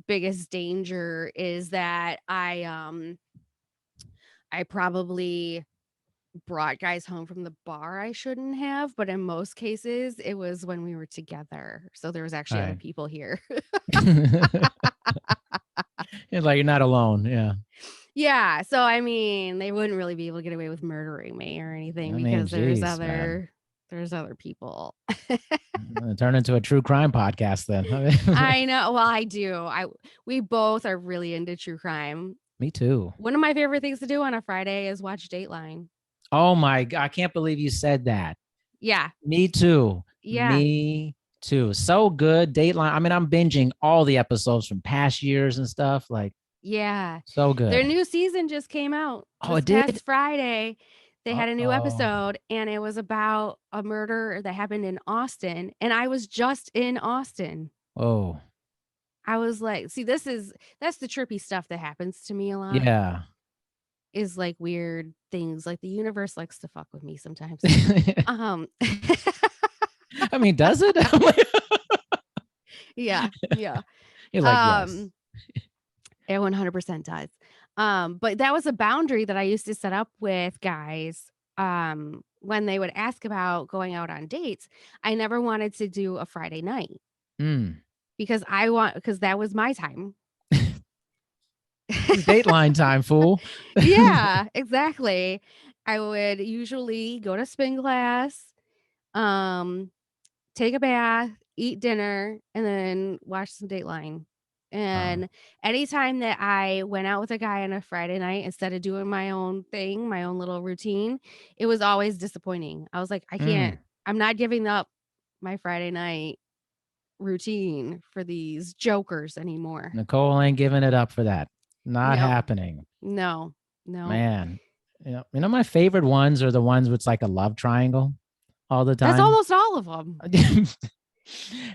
biggest danger is that I probably brought guys home from the bar I shouldn't have, but in most cases, it was when we were together. So there was actually other Right. people here. It's like you're not alone. Yeah. Yeah. So I mean, they wouldn't really be able to get away with murdering me or anything I mean, because there's geez, man. other. there's other people. Turn into a true crime podcast then. I know. Well, I do. We both are really into true crime. Me too. One of my favorite things to do on a Friday is watch Dateline. Oh my God. I can't believe you said that. Yeah. Me too. Yeah. Me too. So good. Dateline. I mean, I'm binging all the episodes from past years and stuff. Like, Yeah. so Their good. new season just came out Oh, this it did? past Friday. They had a new Uh-oh. episode and it was about a murder that happened in Austin. And I was just in Austin. Oh, I was like, see, that's the trippy stuff that happens to me a lot yeah. is like weird things. Like the universe likes to fuck with me sometimes. Um I mean, does it? yeah. Yeah. You're like, yes. It 100% does. But that was a boundary that I used to set up with guys when they would ask about going out on dates. I never wanted to do a Friday night Mm. because that was my time. It's Dateline time, fool. Yeah, exactly. I would usually go to spin class, um, take a bath, eat dinner, and then watch some Dateline. And anytime that I went out with a guy on a Friday night, instead of doing my own thing, my own little routine, it was always disappointing. I was like, I'm not giving up my Friday night routine for these jokers anymore. Nicolle ain't giving it up for that. Not No, happening. no. Man. You know, my favorite ones are the ones with like a love triangle all the time. That's almost all of them.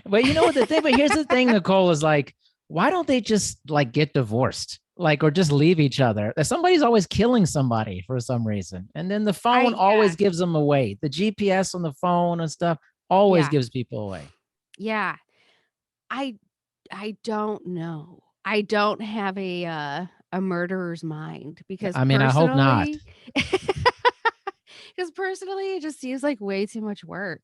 But you know what but here's the thing, Nicolle, is like, why don't they just like get divorced? Like, or just leave each other? Somebody's always killing somebody for some reason. And then the phone always gives them away. The GPS on the phone and stuff always gives people away. Yeah. I don't know. I don't have a murderer's mind because I mean, I hope not. Because personally, it just seems like way too much work.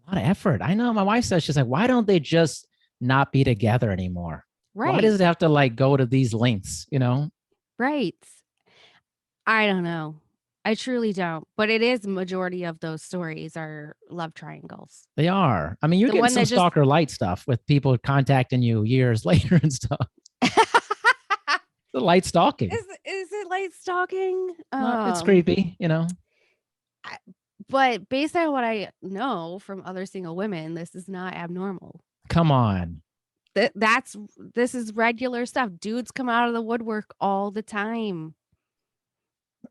A lot of effort. I know. My wife says, she's like, why don't they just not be together anymore? Right. Why does it have to like go to these lengths, you know? Right. I don't know. I truly don't. But it is majority of those stories are love triangles. They are. I mean, you're getting some stalker light stuff with people contacting you years later and stuff. The light stalking. Is it light stalking? It's creepy, you know. But based on what I know from other single women, this is not abnormal. Come on. This is regular stuff. Dudes come out of the woodwork all the time.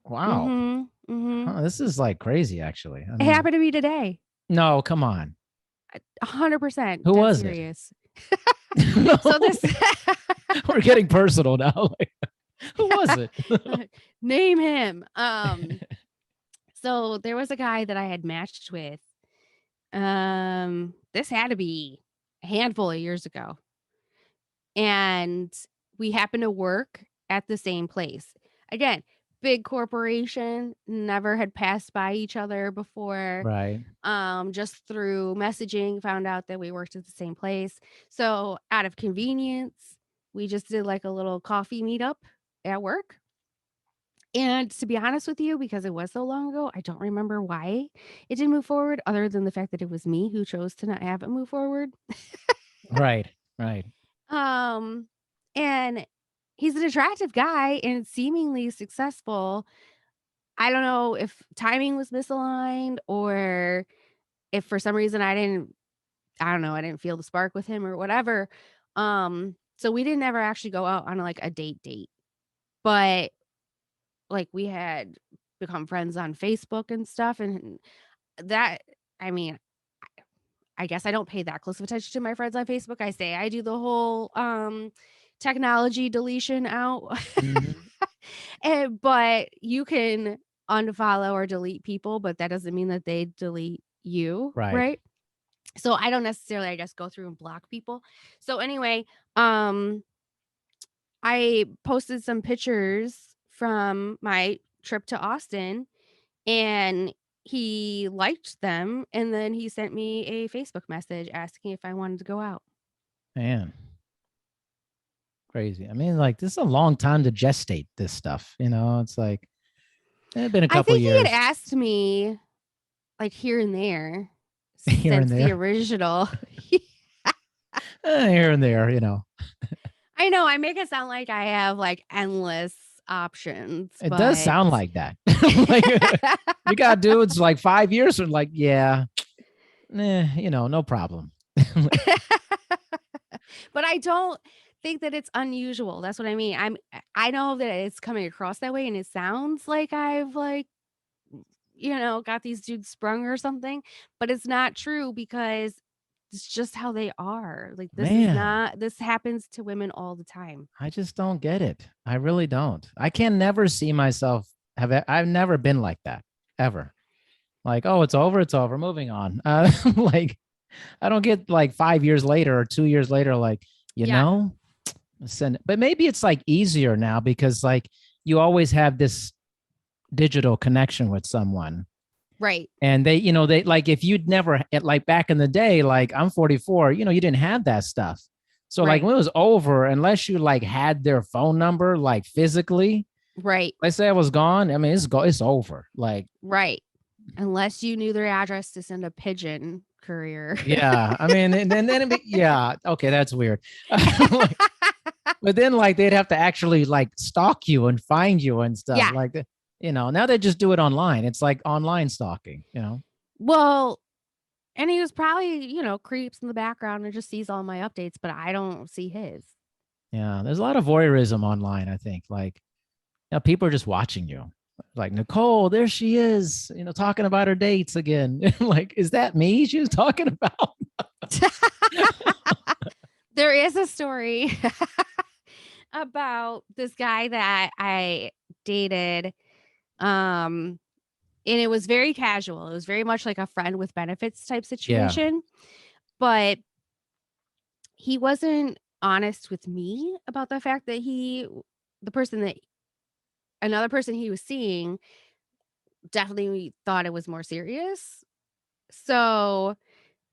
Wow. Mm-hmm, mm-hmm. Oh, this is like crazy, actually. It happened to me today. No, come on. 100%. Who was serious. It? So this we're getting personal now. Who was it? Name him. So there was a guy that I had matched with. This had to be a handful of years ago. And we happened to work at the same place. Again, big corporation, never had passed by each other before. Right. Just through messaging, found out that we worked at the same place. So out of convenience, we just did like a little coffee meetup at work. And to be honest with you, because it was so long ago, I don't remember why it didn't move forward, other than the fact that it was me who chose to not have it move forward. Right. And he's an attractive guy and seemingly successful. I don't know if timing was misaligned or if for some reason I didn't feel the spark with him or whatever. So we didn't ever actually go out on like a date, but like we had become friends on Facebook and stuff. And that, I mean, I guess I don't pay that close of attention to my friends on Facebook. I say I do the whole technology deletion out. Mm-hmm. But you can unfollow or delete people, but that doesn't mean that they delete you. Right. So I don't necessarily, I guess, go through and block people. So anyway, I posted some pictures from my trip to Austin and he liked them. And then he sent me a Facebook message asking if I wanted to go out. Man. Crazy. I mean, like, this is a long time to gestate this stuff. You know, it's like, it's been a couple years. He had asked me like here and there. Here and since the there. original. Here and there, I know I make it sound like I have like endless options, It does but sound like that. Like, you got dudes like 5 years and like, yeah, no problem. but I don't think that it's unusual. That's what I mean. I know that it's coming across that way and it sounds like I've like, got these dudes sprung or something, but it's not true because it's just how they are. Like Man, this happens to women all the time. I just don't get it. I really don't. I can never see myself I've never been like that ever. Like, oh, it's over, moving on. Like, I don't get like 5 years later or 2 years later, like, you Yeah, know, but maybe it's like easier now because like you always have this digital connection with someone. right. And they like if you'd never like back in the day, like I'm 44, you didn't have that stuff. So like Right. when it was over, unless you like had their phone number like physically, Right. let's say I was gone. I mean, it's over. Like, Right. Unless you knew their address to send a pigeon courier. yeah. I mean, and then yeah, okay, that's weird. Like, but then like they'd have to actually like stalk you and find you and stuff. Yeah. Like, now they just do it online. It's like online stalking. Well, and he was probably, creeps in the background and just sees all my updates, but I don't see his. Yeah, there's a lot of voyeurism online, I think. Like, people are just watching you. Like, Nicole, there she is, talking about her dates again. Like, is that me she was talking about? There is a story about this guy that I dated. Um, and it was very casual. It was very much like a friend with benefits type Yeah. situation. But he wasn't honest with me about the fact that the person that another person he was seeing definitely thought it was more serious. So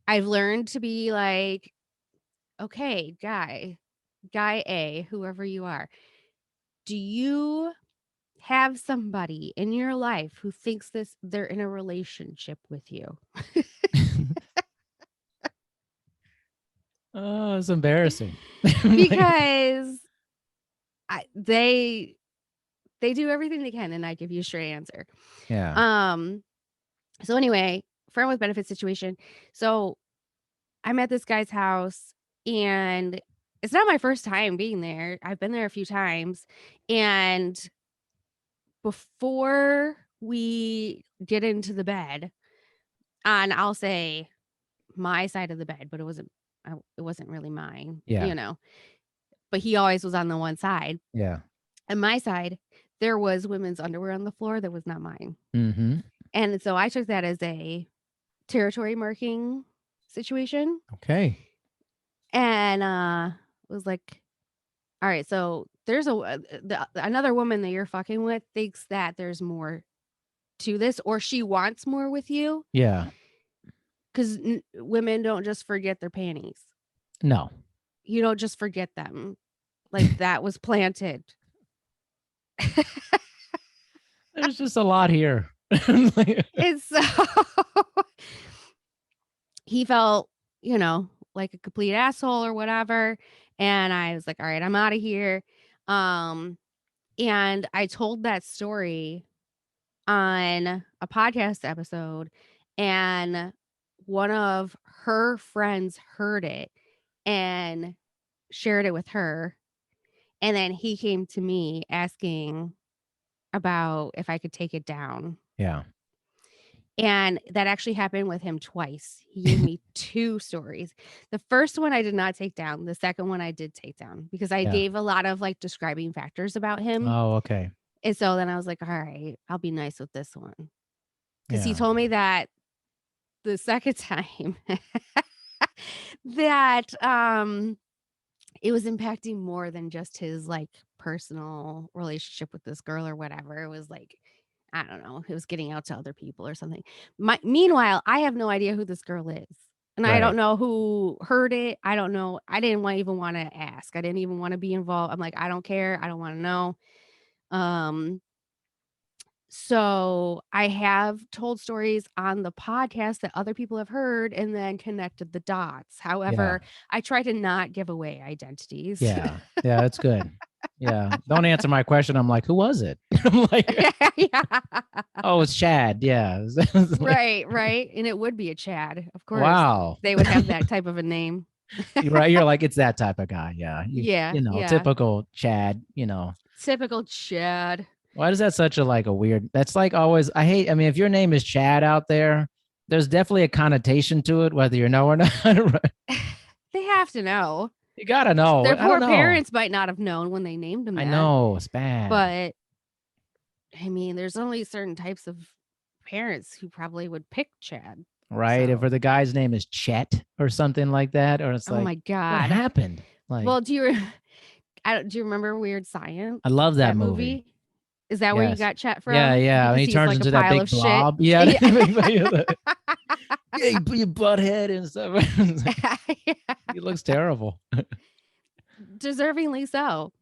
I've learned to be like, okay, guy A, whoever you are, do you have somebody in your life who thinks they're in a relationship with you? Oh, it's embarrassing. Like, Because they do everything they can and I give you a straight answer. yeah. Um so anyway, friend with benefit situation. So I'm at this guy's house and it's not my first time being there. I've been there a few times. And before we get into the bed, and I'll say my side of the bed, but it wasn't really mine, Yeah. But he always was on the one side. Yeah. And my side, there was women's underwear on the floor that was not mine. Mm-hmm. And so I took that as a territory marking situation Okay. and was like, all right, so there's another woman that you're fucking with thinks that there's more to this or she wants more with you Yeah. because women don't just forget their panties. No. You don't just forget them. Like that was planted. There's just a lot here. And so he felt, like a complete asshole or whatever. And I was like, all right, I'm out of here. Um, and I told that story on a podcast episode, and one of her friends heard it and shared it with her. And then he came to me asking about if I could take it down. Yeah. And that actually happened with him twice. He gave me 2 stories. The first one I did not take down. The second one I did take down because I Yeah. gave a lot of like describing factors about him. Oh, okay. And so then I was like, all right, I'll be nice with this one. Because he Yeah. told me that the second time that it was impacting more than just his like personal relationship with this girl or whatever. It was like, I don't know, it was getting out to other people or something. Meanwhile, I have no idea who this girl is. And I don't Right. know who heard it. I don't know. I didn't even want to ask. I didn't even want to be involved. I'm like, I don't care. I don't want to know. Um, So I have told stories on the podcast that other people have heard and then connected the dots. Yeah. However, I try to not give away identities. Yeah. Yeah. That's good. Yeah. Don't answer my question. I'm like, who was it? I'm like, Yeah. oh, it's Chad. Yeah. It's like, Right, right. And it would be a Chad, of course. wow. They would have that type of a name. You're right. You're like, it's that type of guy. Yeah. Yeah, yeah. Typical Chad, Typical Chad. Why is that such a like a weird? That's like always. I mean, if your name is Chad out there, there's definitely a connotation to it, whether you know or not. They have to know. You gotta know. Their I don't poor know. parents might not have known when they named him I that. know it's bad, But I mean, there's only certain types of parents who probably would pick Chad. right? If So, the guy's name is Chet or something like that, or it's oh like, my what God. happened? Like, Well, do you remember Weird Science? I love that movie. Is that where you Yes. got Chet from? Yeah, yeah. And Because he he's turns like a into that pile big of shit. blob. Yeah. Yeah. Yeah, you put your butt head and stuff. He looks terrible. Deservingly so.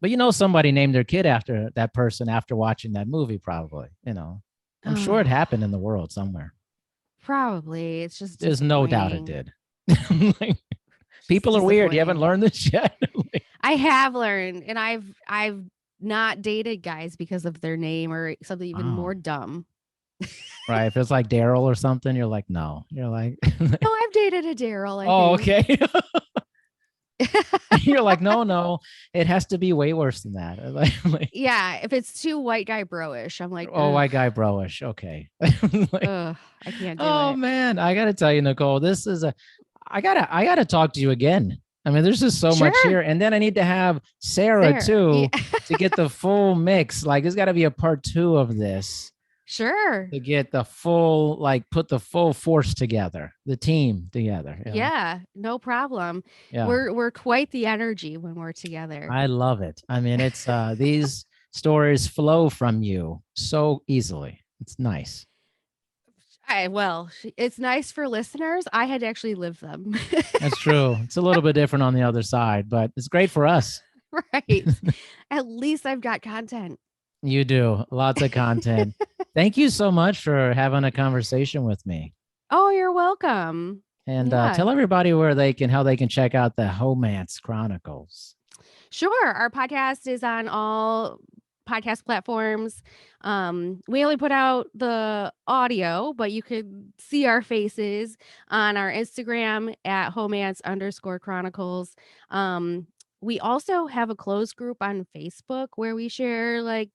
But somebody named their kid after that person after watching that movie, probably. I'm sure it happened in the world somewhere. Probably. It's just There's no doubt it disappointing. did. Like, people are weird. You haven't Disappointing. learned this yet. I have learned, and I've not dated guys because of their name or something even more dumb. Right. If it's like Daryl or something, you're like, no. You're like, No, I've dated a Daryl, oh, I think. okay. You're like, no, it has to be way worse than that. Like, Yeah, if it's too white guy bro-ish, I'm like, oh, ugh, white guy bro-ish. Okay. Like, ugh, I can't do oh it. man, I gotta tell you, Nicole, this is I gotta talk to you again. I mean, there's just so much Sure. here. And then I need to have Sarah too Yeah. to get the full mix. Like, there's gotta be a part 2 of this. Sure. To get the full, like, put the full force together, the team together. Yeah, no problem. Yeah. We're quite the energy when we're together. I love it. I mean, it's these stories flow from you so easily. It's nice. Well, it's nice for listeners. I had to actually live them. That's true. It's a little bit different on the other side, but it's great for us. Right. At least I've got content. You do. Lots of content. Thank you so much for having a conversation with me. Oh, you're welcome. And Yeah. tell everybody how they can check out the Homance Chronicles. Sure. Our podcast is on all podcast platforms. We only put out the audio, but you could see our faces on our Instagram at Homance_Chronicles. We also have a closed group on Facebook where we share like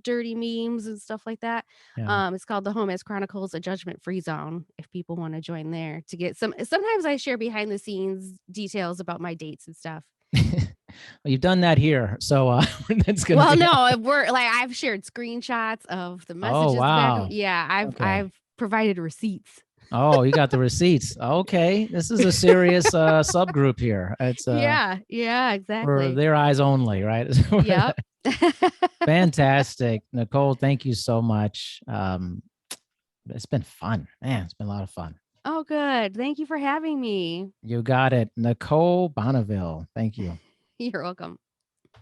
dirty memes and stuff like that. Yeah. It's called the Homance Chronicles, a judgment-free zone. If people want to join there to get sometimes I share behind the scenes details about my dates and stuff. Well, you've done that here, so that's gonna. Well, no, we're like I've shared screenshots of the messages. Oh wow! Yeah, I've provided receipts. Oh, you got the receipts. Okay, this is a serious subgroup here. It's yeah, exactly. for their eyes only, right? Yep. Fantastic, Nicole. Thank you so much. It's been fun, man. It's been a lot of fun. Oh, good. Thank you for having me. You got it, Nicole Bonneville. Thank you. You're welcome.